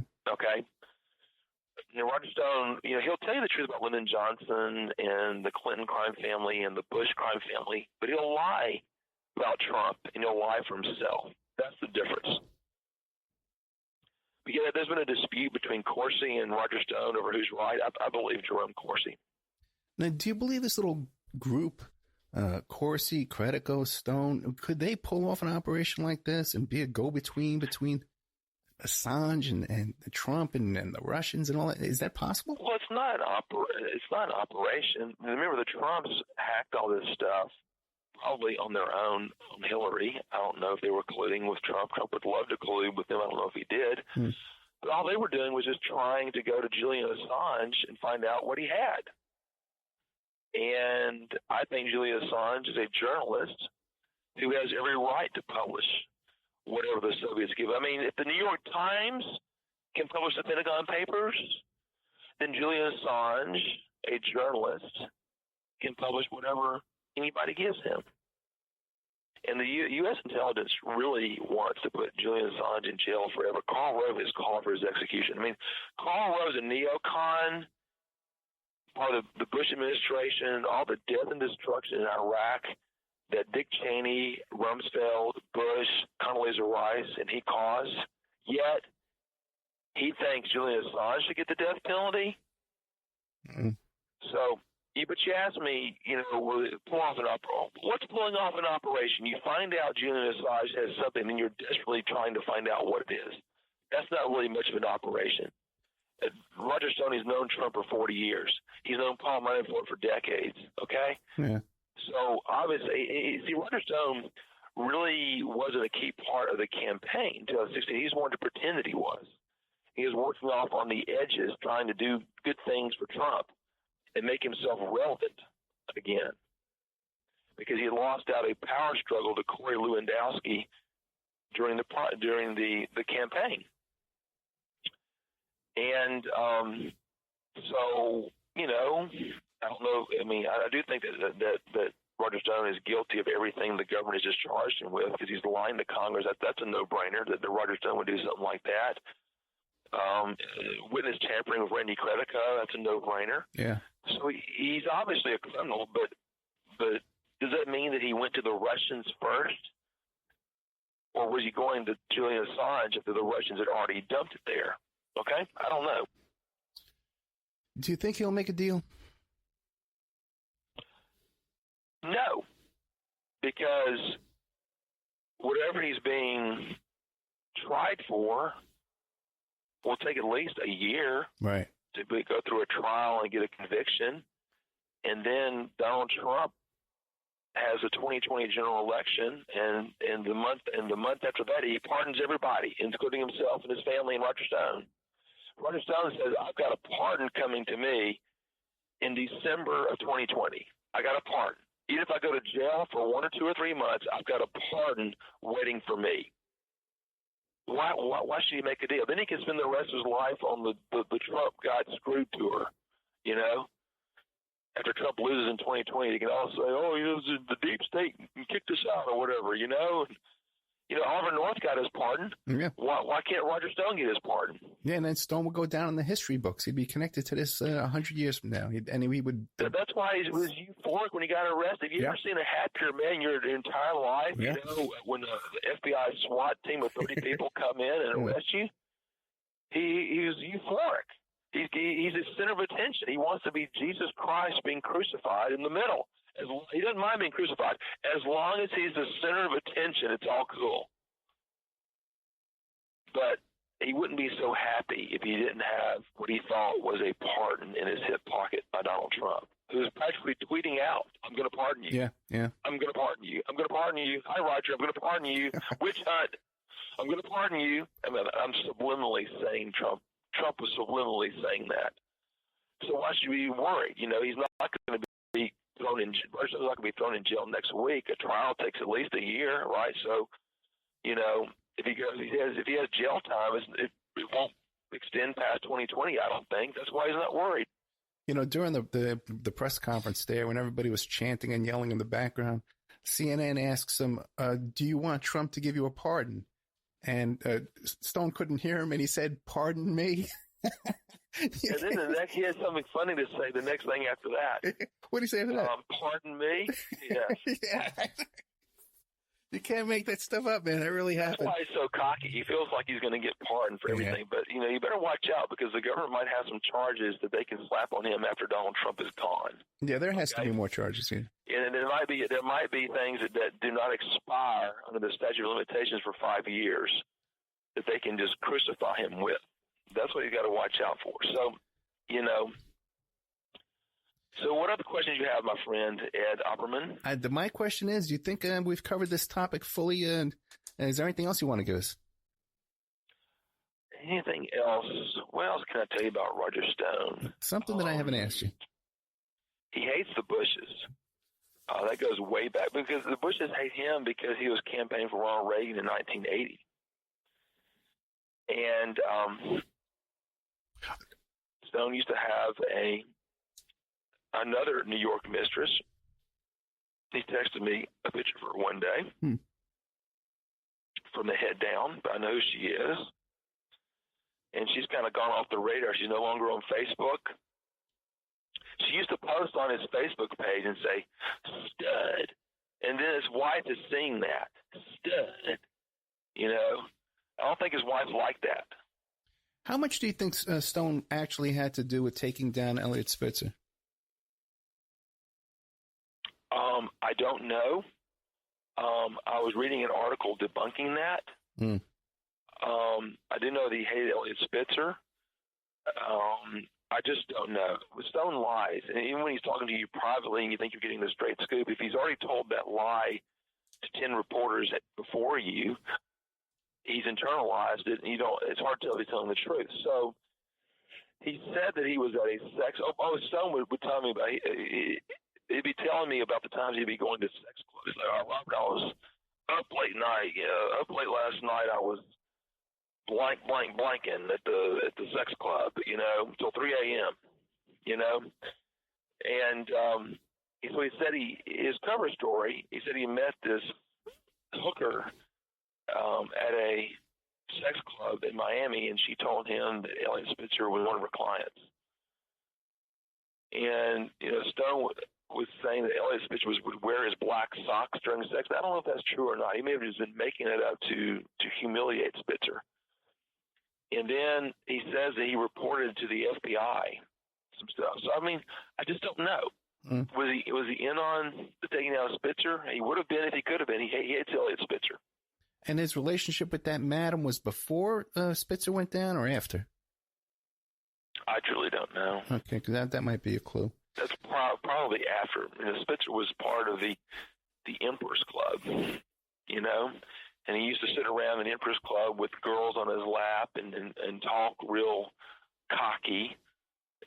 You know, Roger Stone, you know, he'll tell you the truth about Lyndon Johnson and the Clinton crime family and the Bush crime family, but he'll lie about Trump and he'll lie for himself. That's the difference. But yeah, there's been a dispute between Corsi and Roger Stone over who's right. I believe Jerome Corsi. Now, do you believe this little group, Corsi, Credico, Stone, could they pull off an operation like this and be a go-between between Assange and Trump and the Russians and all that? Is that possible? Well, it's not an operation. Remember, the Trumps hacked all this stuff probably on their own on Hillary. I don't know if they were colluding with Trump. Trump would love to collude with them. I don't know if he did. But all they were doing was just trying to go to Julian Assange and find out what he had. And I think Julian Assange is a journalist who has every right to publish whatever the Soviets give. I mean, if the New York Times can publish the Pentagon Papers, then Julian Assange, a journalist, can publish whatever anybody gives him. And the U.S. intelligence really wants to put Julian Assange in jail forever. Karl Rove has called for his execution. I mean, Karl Rove is a neocon, part of the Bush administration, all the death and destruction in Iraq that Dick Cheney, Rumsfeld, Bush, Condoleezza Rice, and he caused. Yet, he thinks Julian Assange should get the death penalty. So, but you asked me, you know, what's pulling off an operation? You find out Julian Assange has something, and you're desperately trying to find out what it is. That's not really much of an operation. Roger Stone has known Trump for 40 years. He's known Paul Manafort for decades, okay? Yeah. So, obviously, see, Roger Stone really wasn't a key part of the campaign in 2016. He just wanted to pretend that he was. He was working off on the edges, trying to do good things for Trump and make himself relevant again, because he had lost out a power struggle to Corey Lewandowski during the campaign. And so, you know, I don't know. I mean, I do think that Roger Stone is guilty of everything the government has just charged him with, because he's lying to Congress. That's a no-brainer that Roger Stone would do something like that. Witness tampering with Randy Credico, that's a no-brainer. Yeah. So he's obviously a criminal, but does that mean that he went to the Russians first? Or was he going to Julian Assange after the Russians had already dumped it there? Okay? I don't know. Do you think he'll make a deal? No. Because whatever he's being tried for will take at least a year to go through a trial and get a conviction. And then Donald Trump has a 2020 general election, and in the month after that, he pardons everybody, including himself and his family and Roger Stone. Roger Stone says, "I've got a pardon coming to me in December of 2020. I got a pardon. Even if I go to jail for 1 or 2 or 3 months, I've got a pardon waiting for me." Why should he make a deal? Then he can spend the rest of his life on the Trump got screwed tour, you know? After Trump loses in 2020, they can all say, "Oh, the deep state kicked us out," or whatever, you know? Oliver North got his pardon. Yeah. Why can't Roger Stone get his pardon? Yeah, and then Stone would go down in the history books. He'd be connected to this 100 years from now. He would. That's why he was euphoric when he got arrested. Have you ever seen a happier man your entire life? Yeah. When the FBI SWAT team of 30 people come in and arrest you, he was euphoric. He's the center of attention. He wants to be Jesus Christ being crucified in the middle. He doesn't mind being crucified. As long as he's the center of attention, it's all cool. But he wouldn't be so happy if he didn't have what he thought was a pardon in his hip pocket by Donald Trump, who was practically tweeting out, "I'm going to pardon you. Yeah. I'm going to pardon you. I'm going to pardon you. Hi, Roger. I'm going to pardon you. Witch hunt. I'm going to pardon you." I mean, I'm subliminally saying Trump. Trump was subliminally saying that. So why should we be worried? He's not going to be thrown in. Roger's not going to be thrown in jail next week. A trial takes at least a year, right? So, if he has jail time, it won't extend past 2020. I don't think. That's why he's not worried. During the press conference there, when everybody was chanting and yelling in the background, CNN asks him, "Do you want Trump to give you a pardon?" And Stone couldn't hear him, and he said, "Pardon me." And then he had something funny to say the next thing after that. What did he say after that? Pardon me? Yeah. Yeah. You can't make that stuff up, man. That really happened. That's why he's so cocky. He feels like he's going to get pardoned for everything. But, you better watch out because the government might have some charges that they can slap on him after Donald Trump is gone. Yeah, there has to be more charges here. And there might be things that do not expire under the statute of limitations for 5 years that they can just crucify him with. That's what you got to watch out for. So, So what other questions you have, my friend, Ed Opperman? My question is, do you think we've covered this topic fully? And is there anything else you want to give us? Anything else? What else can I tell you about Roger Stone? Something that I haven't asked you. He hates the Bushes. That goes way back because the Bushes hate him because he was campaigning for Ronald Reagan in 1980. And Stone used to have another New York mistress. He texted me a picture of her one day from the head down, but I know who she is. And she's kind of gone off the radar. She's no longer on Facebook. She used to post on his Facebook page and say, "Stud." And then his wife is seeing that. Stud. I don't think his wife liked that. How much do you think Stone actually had to do with taking down Elliot Spitzer? I don't know. I was reading an article debunking that. I didn't know that he hated Elliot Spitzer. I just don't know. Stone lies, and even when he's talking to you privately and you think you're getting the straight scoop, if he's already told that lie to 10 reporters before you, he's internalized it, and it's hard to tell if he's telling the truth. So he said that he was at a sex. Stone would tell me about. He'd be telling me about the times he'd be going to sex clubs. He's like, "Robert, I was up late last night. I was blanking at the sex club, till 3 a.m. And so he said his cover story. He said he met this hooker at a sex club in Miami, and she told him that Elliot Spitzer was one of her clients. And Stone was saying that Elliot Spitzer would wear his black socks during sex. I don't know if that's true or not. He may have just been making it up to humiliate Spitzer. And then he says that he reported to the FBI some stuff. So I just don't know. Was he in on the taking out of Spitzer? He would have been if he could have been. He hates Elliot Spitzer. And his relationship with that madam was before Spitzer went down or after? I truly don't know. Okay, because that might be a clue. That's probably after. Spitzer was part of the the Emperor's Club, you know, and he used to sit around the Emperor's Club with girls on his lap and talk real cocky,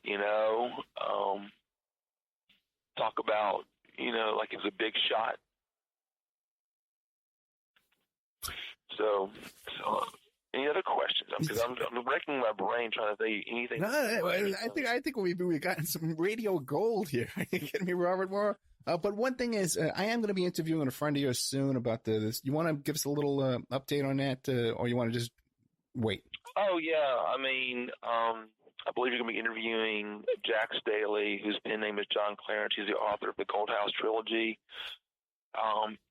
you know, talk about, you know, like he was a big shot. So any other questions? Because I'm wrecking my brain trying to think anything. No, I think we've gotten some radio gold here. Are you kidding me, Robert Morrow? But one thing is, I am going to be interviewing a friend of yours soon about this. You want to give us a little update on that, or you want to just wait? Oh, yeah. I mean, I believe you're going to be interviewing Jack Staley, whose pen name is John Clarence. He's the author of the Gold House trilogy.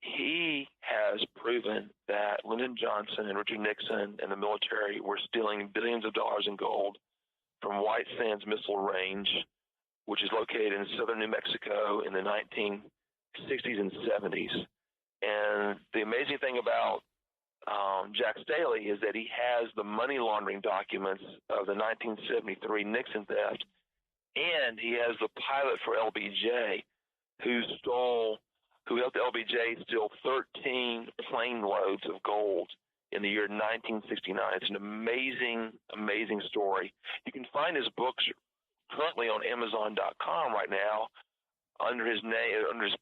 He has proven that Lyndon Johnson and Richard Nixon and the military were stealing billions of dollars in gold from White Sands Missile Range, which is located in southern New Mexico in the 1960s and 70s. And the amazing thing about Jack Staley is that he has the money laundering documents of the 1973 Nixon theft, and he has the pilot for LBJ who helped LBJ steal 13 plane loads of gold in the year 1969. It's an amazing, amazing story. You can find his books currently on Amazon.com right now under his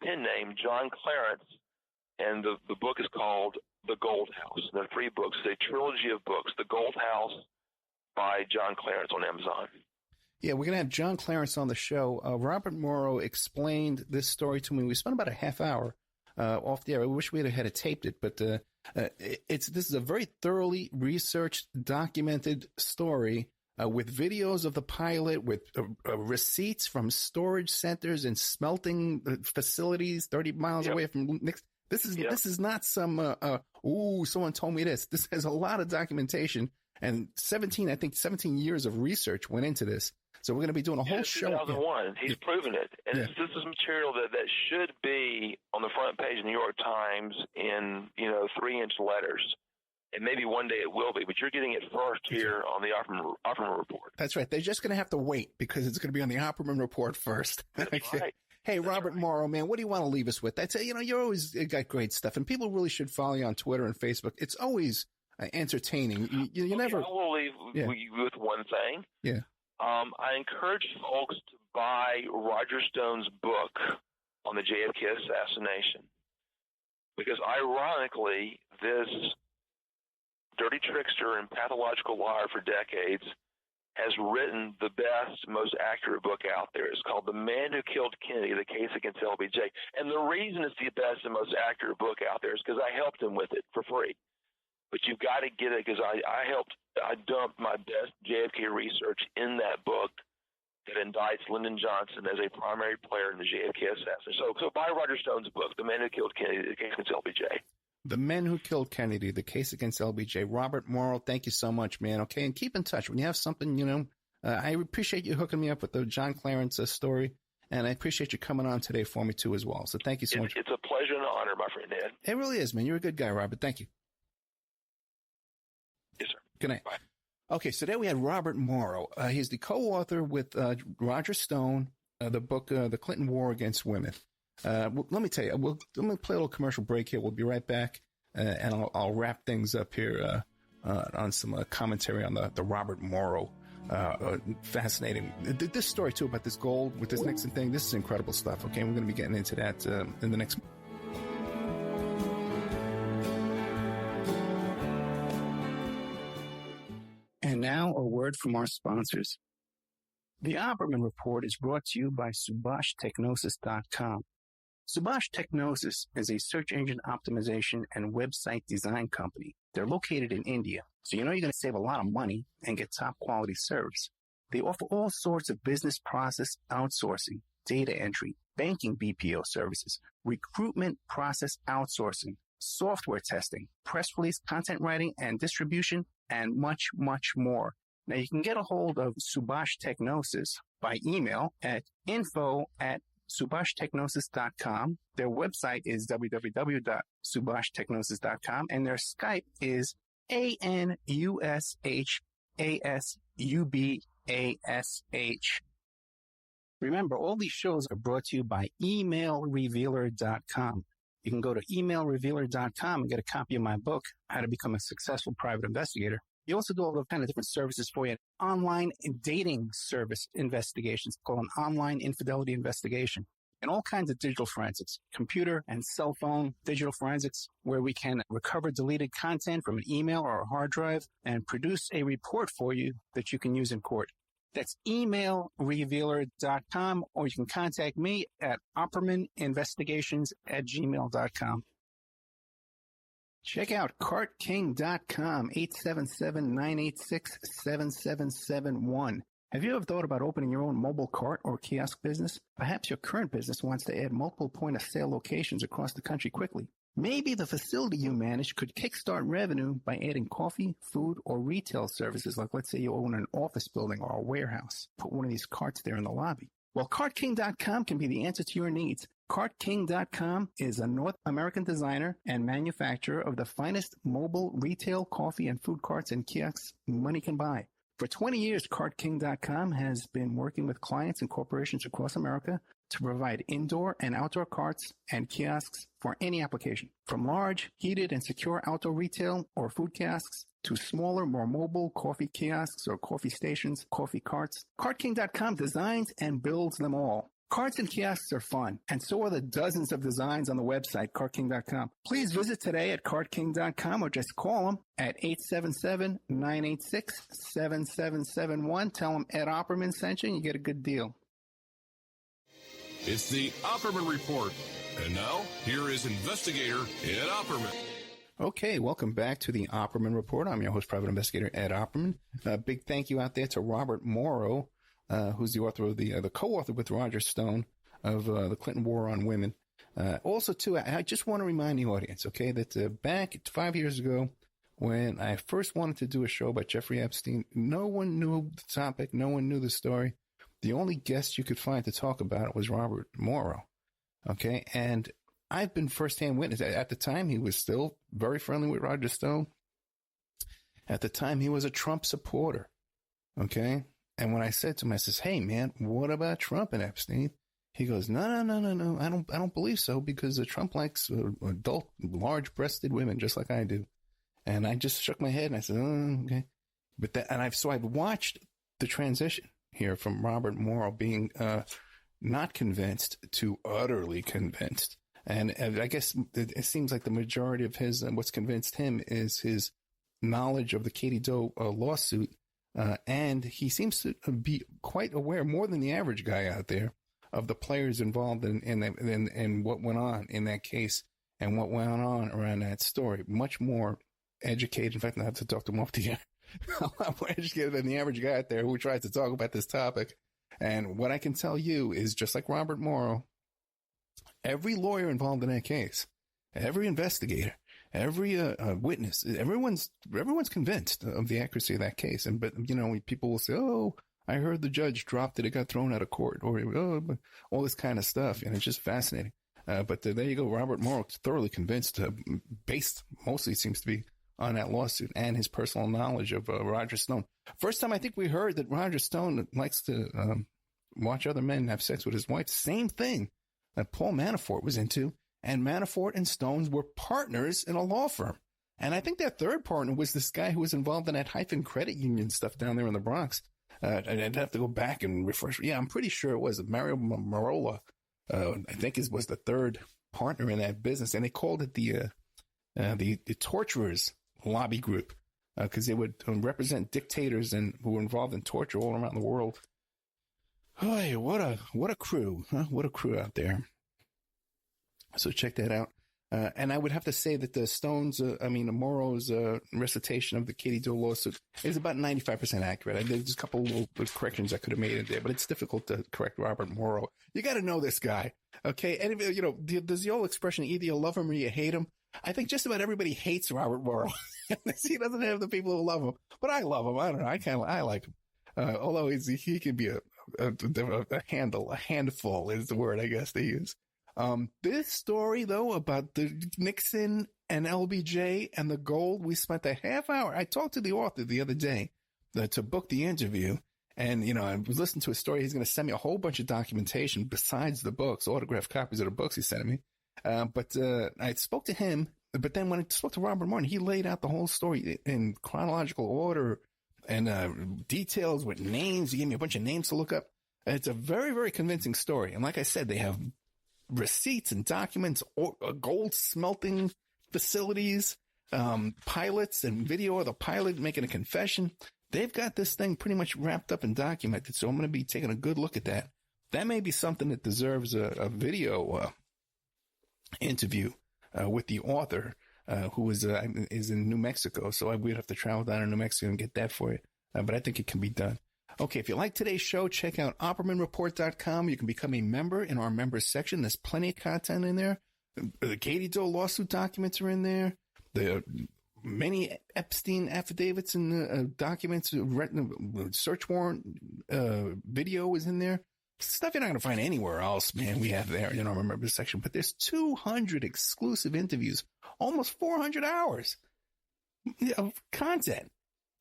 pen name, John Clarence, and the book is called The Gold House. There are 3 books, a trilogy of books, The Gold House by John Clarence on Amazon. Yeah, we're going to have John Clarence on the show. Robert Morrow explained this story to me. We spent about a half hour off the air. I wish we had taped it, but this is a very thoroughly researched, documented story with videos of the pilot, with receipts from storage centers and smelting facilities 30 miles away from Nixon. This is not some, someone told me this. This has a lot of documentation, and 17 years of research went into this. So we're going to be doing a whole show. 2001. He's proven it. And this is material that should be on the front page of the New York Times in, 3-inch letters. And maybe one day it will be, but you're getting it first here on the Opperman Report. That's right. They're just going to have to wait because it's going to be on the Opperman Report first. That's right. Hey, Robert Morrow, man, what do you want to leave us with? I'd say, you're always got great stuff, and people really should follow you on Twitter and Facebook. It's always entertaining. You never. I will leave you with one thing. Yeah. I encourage folks to buy Roger Stone's book on the JFK assassination because, ironically, this dirty trickster and pathological liar for decades has written the best, most accurate book out there. It's called The Man Who Killed Kennedy, The Case Against LBJ. And the reason it's the best and most accurate book out there is because I helped him with it for free. But you've got to get it because I dumped my best JFK research in that book that indicts Lyndon Johnson as a primary player in the JFK assassination. So buy Roger Stone's book, The Man Who Killed Kennedy, The Case Against LBJ. The Men Who Killed Kennedy, The Case Against LBJ. Robert Morrow, thank you so much, man. Okay, and keep in touch. When you have something, I appreciate you hooking me up with the John Clarence story, and I appreciate you coming on today for me, too, as well. So thank you so much. It's a pleasure and an honor, my friend Ed. It really is, man. You're a good guy, Robert. Thank you. Yes, sir. Good night. Bye. Okay, so there we had Robert Morrow. He's the co-author with Roger Stone, the book, The Clinton War Against Women. Let me tell you, let me play a little commercial break here. We'll be right back, and I'll wrap things up here on some commentary on the Robert Morrow. Fascinating. This story, too, about this gold with this Nixon thing, this is incredible stuff, okay? We're going to be getting into that in the next... And now, a word from our sponsors. The Opperman Report is brought to you by SubhashTechnosis.com. Subash Technosis is a search engine optimization and website design company. They're located in India, so you're going to save a lot of money and get top quality service. They offer all sorts of business process outsourcing, data entry, banking BPO services, recruitment process outsourcing, software testing, press release content writing and distribution, and much, much more. Now, you can get a hold of Subash Technosis by email at info@subashtechnosis.com. Their website is www.subashtechnosis.com, and their Skype is ANUSHASUBASH. Remember, all these shows are brought to you by emailrevealer.com. You can go to emailrevealer.com and get a copy of my book, How to Become a Successful Private Investigator. You also do all the kind of different services for you. Online dating service investigations called an online infidelity investigation. And all kinds of digital forensics, computer and cell phone digital forensics, where we can recover deleted content from an email or a hard drive and produce a report for you that you can use in court. That's emailrevealer.com, or you can contact me at oppermaninvestigations@gmail.com. Check out cartking.com, 877-986-7771. Have you ever thought about opening your own mobile cart or kiosk business? Perhaps your current business wants to add multiple point-of-sale locations across the country quickly. Maybe the facility you manage could kickstart revenue by adding coffee, food, or retail services, like let's say you own an office building or a warehouse. Put one of these carts there in the lobby. Well, cartking.com can be the answer to your needs. Cartking.com is a North American designer and manufacturer of the finest mobile retail coffee and food carts and kiosks money can buy. For 20 years, CartKing.com has been working with clients and corporations across America to provide indoor and outdoor carts and kiosks for any application. From large, heated, and secure outdoor retail or food kiosks to smaller, more mobile coffee kiosks or coffee stations, coffee carts, CartKing.com designs and builds them all. Carts and kiosks are fun, and so are the dozens of designs on the website, cartking.com. Please visit today at cartking.com or just call them at 877-986-7771. Tell them Ed Opperman sent you and you get a good deal. It's the Opperman Report. And now, here is investigator Ed Opperman. Okay, welcome back to the Opperman Report. I'm your host, Private Investigator Ed Opperman. A big thank you out there to Robert Morrow, who's the author of the co-author with Roger Stone of the Clinton War on Women. Also, too, I just want to remind the audience, okay, that back 5 years ago, when I first wanted to do a show about Jeffrey Epstein, no one knew the topic, no one knew the story. The only guest you could find to talk about it was Robert Morrow, okay? And I've been firsthand witness. At the time, he was still very friendly with Roger Stone. At the time, he was a Trump supporter, okay? And when I said to him, I says, "Hey, man, what about Trump and Epstein?" He goes, No. I don't believe so, because Trump likes adult, large-breasted women just like I do. And I just shook my head and I said, "Oh, okay." But I've watched the transition here from Robert Morrow being not convinced to utterly convinced. And I guess it seems like the majority of what's convinced him is his knowledge of the Katie Doe lawsuit. And he seems to be quite aware, more than the average guy out there, of the players involved in what went on in that case and what went on around that story. Much more educated. In fact, I have to talk to him off the air. A lot more educated than the average guy out there who tries to talk about this topic. And what I can tell you is, just like Robert Morrow, every lawyer involved in that case, every investigator, every witness, everyone's convinced of the accuracy of that case. But people will say, "Oh, I heard the judge dropped it; it got thrown out of court," or all this kind of stuff, and it's just fascinating. But there you go, Robert Morrow, thoroughly convinced, based mostly seems to be on that lawsuit and his personal knowledge of Roger Stone. First time I think we heard that Roger Stone likes to watch other men have sex with his wife. Same thing that Paul Manafort was into. And Manafort and Stones were partners in a law firm. And I think that third partner was this guy who was involved in that hyphen credit union stuff down there in the Bronx. I'd have to go back and refresh. Yeah, I'm pretty sure it was Mario Marola, I think was the third partner in that business. And they called it the torturers lobby group, because they would represent dictators and who were involved in torture all around the world. Oh, what a crew, huh? What a crew out there. So check that out. And I would have to say that the Morrow's recitation of the Katie Doe lawsuit is about 95% accurate. There's a couple little corrections I could have made in there, but it's difficult to correct Robert Morrow. You got to know this guy, okay? And there's the old expression, either you love him or you hate him. I think just about everybody hates Robert Morrow. He doesn't have the people who love him, but I love him. I don't know. I like him. Although he can be a handful is the word I guess they use. This story, though, about the Nixon and LBJ and the gold, we spent a half hour. I talked to the author the other day to book the interview. And, I was listening to a story. He's going to send me a whole bunch of documentation besides the books, autographed copies of the books he sent me. But I spoke to him. But then when I spoke to Robert Martin, he laid out the whole story in chronological order and details with names. He gave me a bunch of names to look up. And it's a very, very convincing story. And like I said, they have receipts and documents, gold smelting facilities, pilots and video of the pilot making a confession. They've got this thing pretty much wrapped up and documented. So I'm going to be taking a good look at that. That may be something that deserves a video interview with the author, who is in New Mexico. So we'd have to travel down to New Mexico and get that for you. But I think it can be done. Okay, if you like today's show, check out OppermanReport.com. You can become a member in our members section. There's plenty of content in there. The Katie Doe lawsuit documents are in there. The many Epstein affidavits and documents, search warrant video is in there. Stuff you're not going to find anywhere else, man. We have there in our members section. But there's 200 exclusive interviews, almost 400 hours of content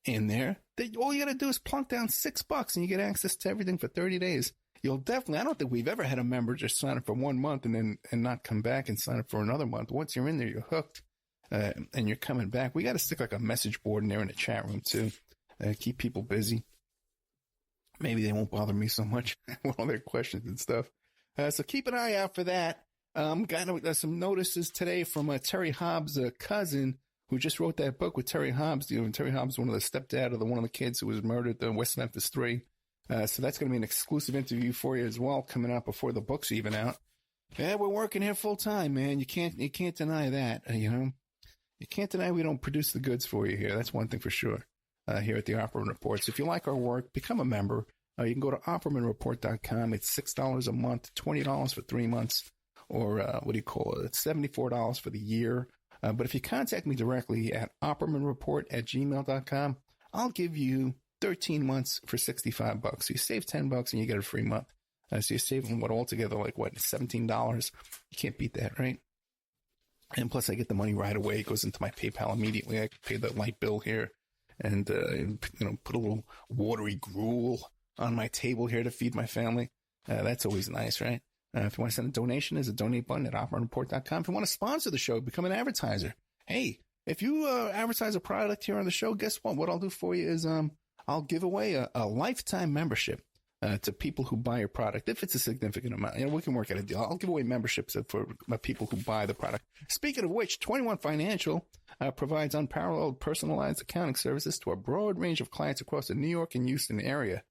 in there. That all you got to do is plunk down $6 and you get access to everything for 30 days. You'll definitely, I don't think we've ever had a member just sign up for 1 month and not come back and sign up for another month. Once you're in there, you're hooked, and you're coming back. We got to stick like a message board in there in the chat room too. Keep people busy. Maybe they won't bother me so much with all their questions and stuff. So keep an eye out for that. Got some notices today from Terry Hobbs' cousin, who just wrote that book with Terry Hobbs. Terry Hobbs, one of the stepdad of one of the kids who was murdered at West Memphis 3. So that's going to be an exclusive interview for you as well, coming out before the book's even out. Yeah, we're working here full time, man. You can't deny that. You can't deny we don't produce the goods for you here. That's one thing for sure. Here at the Opperman Report. So if you like our work, become a member. You can go to OppermanReport.com. It's $6 a month, $20 for 3 months, or It's $74 for the year. But if you contact me directly at OppermanReport@gmail.com, I'll give you 13 months for $65. So you save $10 and you get a free month. So you're saving altogether $17? You can't beat that, right? And plus I get the money right away. It goes into my PayPal immediately. I pay the light bill here. And, put a little watery gruel on my table here to feed my family. That's always nice, right? If you want to send a donation, there's a donate button at OppermanReport.com. If you want to sponsor the show, become an advertiser. Hey, if you advertise a product here on the show, guess what? What I'll do for you is I'll give away a lifetime membership to people who buy your product, if it's a significant amount. We can work out a deal. I'll give away memberships for people who buy the product. Speaking of which, 21 Financial provides unparalleled personalized accounting services to a broad range of clients across the New York and Houston area.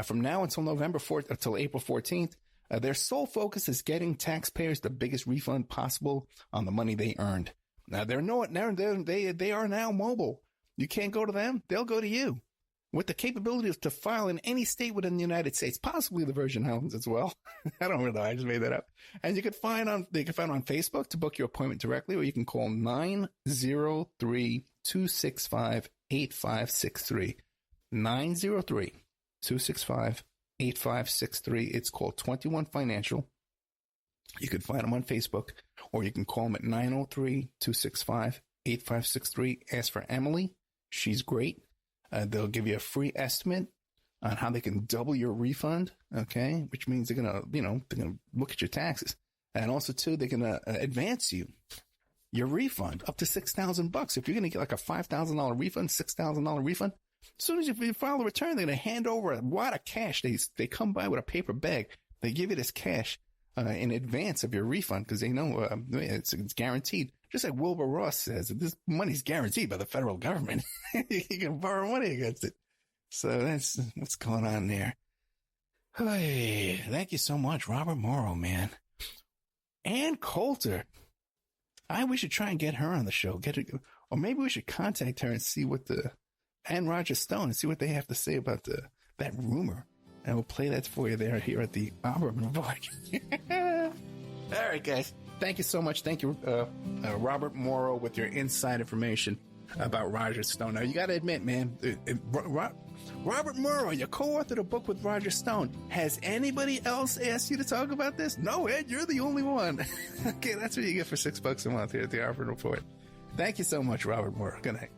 From now until April 14th, their sole focus is getting taxpayers the biggest refund possible on the money they earned. Now they are now mobile. You can't go to them; they'll go to you, with the capability to file in any state within the United States, possibly the Virgin Islands as well. I don't really know. I just made that up. And you can find on Facebook to book your appointment directly, or you can call 903-265-8563. 903-265-8563. It's called 21 Financial. You can find them on Facebook, or you can call them at 903-265-8563. Ask for Emily. She's great. They'll give you a free estimate on how they can double your refund. Okay. Which means they're going to look at your taxes. And also too, they're going to advance you your refund up to $6,000. If you're going to get like a $5,000 refund, $6,000 refund, as soon as you file the return, they're going to hand over a wad of cash. They come by with a paper bag. They give you this cash in advance of your refund because they know it's guaranteed. Just like Wilbur Ross says, this money's guaranteed by the federal government. You can borrow money against it. So that's what's going on there. Hey, thank you so much, Robert Morrow, man. Ann Coulter. We should try and get her on the show. Or maybe we should contact her and see what and Roger Stone and see what they have to say about that rumor. And we'll play that for you here at the Opperman Report. All right, guys. Thank you so much. Thank you, Robert Morrow, with your inside information about Roger Stone. Now, you got to admit, man, Robert Morrow, you co-authored a book with Roger Stone. Has anybody else asked you to talk about this? No, Ed, you're the only one. Okay, that's what you get for $6 a month here at the Opperman Report. Thank you so much, Robert Morrow. Good night.